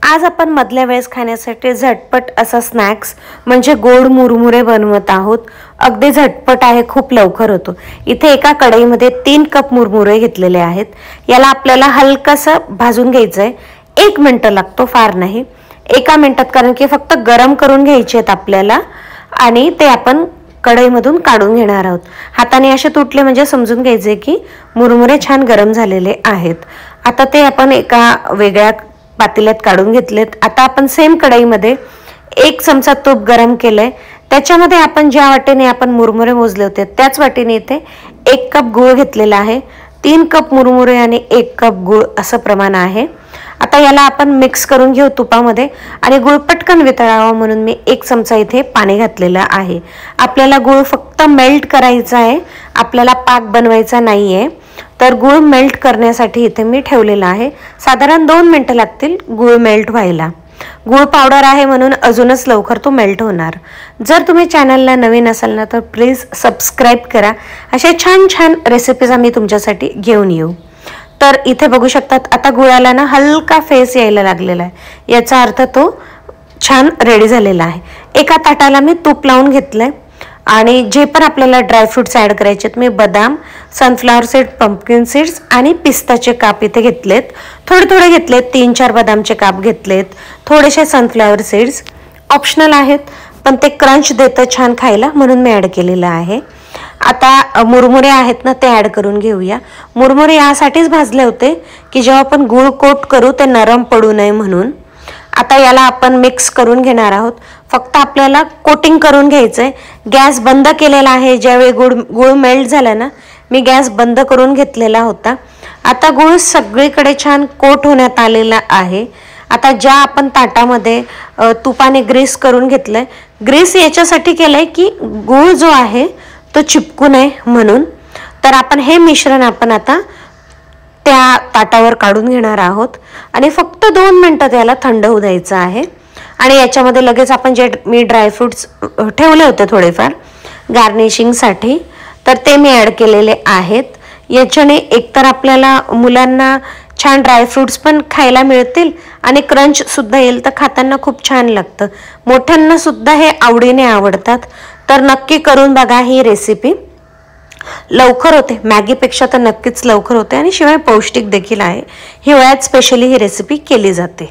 आज आपण मधल्या वेळेस खाण्यासाठी झटपट असा स्नॅक्स म्हणजे गोड मुरमुरे बनवत आहोत। अगदी झटपट आहे, खूप लवकर होतो। इथे एका कढईमध्ये 3 कप मुरमुरे घेतलेले आहेत। याला आपल्याला हलकासा भाजून घ्यायचंय। 1 मिनिट लागतो, फार नाही। 1 मिनिटात, कारण की फक्त गरम करून घ्यायचे आहेत आपल्याला आणि ते आपण कढईमधून काढून घेणार आहोत। हाताने असे तुटले म्हणजे समजून घ्यायचे की मुरमुरे छान गरम झालेले आहेत। आता ते आपण एका वेगळ्या पातेल्यात काढून घेतलेत। आता आपण सेम कढईमध्ये 1 चमचा तूप गरम केलंय। त्याच्यामध्ये आपण ज्या वाटीने आपण मुरमुरे मोजले होते त्याच वाटीने इथे 1 कप गूळ घेतलेला आहे। 3 कप मुरमुरे आणि 1 कप गूळ असं प्रमाण आहे। आता याला आपण मिक्स करून घेऊ तुपामध्ये आणि गूळ पटकन वितळावा म्हणून मी 1 चमचा इथे पाणी घातलेलं आहे। आपल्याला गूळ फक्त मेल्ट करायचा आहे, आपल्याला पाक बनवायचा नाहीये। तर गूळ मेल्ट करण्यासाठी इथे मी ठेवलेला आहे। साधारण 2 मिनिटं लागतील गूळ मेल्ट व्हायला। गूळ पावडर आहे म्हणून अजूनच लवकर तो मेल्ट होणार। जर तुम्ही चॅनलला नवीन असाल ना तर प्लीज सबस्क्राइब करा। अशा छान छान रेसिपीज आम्ही तुमच्यासाठी घेऊन येऊ। तर इथे बघू शकतात आता गुळाला ना हलका फेस यायला लागलेला आहे, याचा अर्थ तो छान रेडी झालेला आहे। एका ताटाला मी तूप लावून घेतलंय आणि जे पण आपल्याला ड्रायफ्रुट्स ॲड करायचे आहेत, मी बदाम, सनफ्लॉवर सीड, पंपकिन सीड्स आणि पिस्ताचे काप इथे घेतलेत। थोडे थोडे घेतलेत, 3-4 बदामचे काप घेतलेत, थोडेसे सनफ्लॉवर सीड्स ऑप्शनल आहेत, पण ते क्रंच देतं छान खायला म्हणून मी ॲड केलेलं आहे। आता मुरमुरे आहेत ना ते ॲड करून घेऊया। मुरमुरे यासाठीच भाजले होते की जेव्हा आपण गूळ कोट करू ते नरम पडू नये म्हणून। आता याला आपण मिक्स करून घेणार आहोत। फक्त आपल्याला कोटिंग करून घ्यायचंय। गॅस बंद केलेला आहे। ज्यावेळी गूळ मेल्ट झाला ना मी गॅस बंद करून घेतलेला होता। आता गूळ सगळीकडे छान कोट होण्यात आलेला आहे। आता ज्या आपण ताटामध्ये तुपाने ग्रीस करून घेतलंय, ग्रीस याच्यासाठी केलंय की गूळ जो आहे तो चिपकू नये म्हणून। तर आपण हे मिश्रण आपण आता त्या ताटावर काढून घेणार आहोत आणि फक्त 2 मिनिटं त्याला थंड होऊ द्यायचं आहे। आणि याच्यामध्ये लगेच आपण जे मी ड्रायफ्रुट्स ठेवले होते थोडेफार गार्निशिंगसाठी, तर ते मी ॲड केलेले आहेत। याच्याने एकतर आपल्याला मुलांना छान ड्रायफ्रुट्स पण खायला मिळतील आणि क्रंच सुद्धा येईल, तर खाताना खूप छान लागतं। मोठ्यांना सुद्धा हे आवडीने आवडतात। तर नक्की करून बघा ही रेसिपी। लवकर होते, मॅगीपेक्षा तर नक्कीच लवकर होते आणि शिवाय पौष्टिक देखील आहे। हिवाळ्यात स्पेशली ही रेसिपी केली जाते।